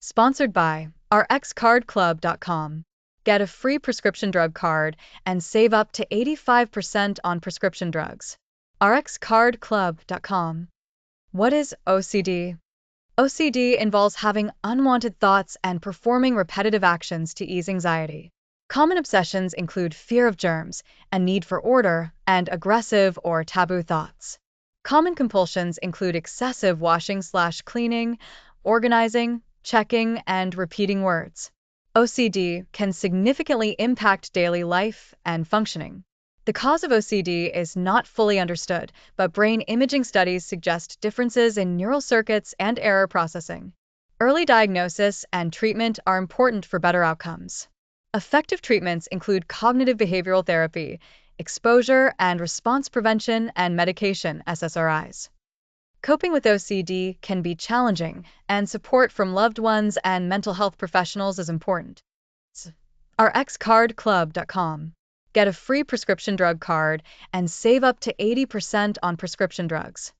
Sponsored by rxcardclub.com. Get a free prescription drug card and save up to 85% on prescription drugs. rxcardclub.com. What is OCD? OCD involves having unwanted thoughts and performing repetitive actions to ease anxiety. Common obsessions include fear of germs, a need for order, and aggressive or taboo thoughts. Common compulsions include excessive washing/cleaning, organizing, checking, and repeating words. OCD can significantly impact daily life and functioning. The cause of OCD is not fully understood, but brain imaging studies suggest differences in neural circuits and error processing. Early diagnosis and treatment are important for better outcomes. Effective treatments include cognitive behavioral therapy, exposure and response prevention, and medication (SSRIs). Coping with OCD can be challenging, and support from loved ones and mental health professionals is important. rxcardclub.com. Get a free prescription drug card and save up to 80% on prescription drugs.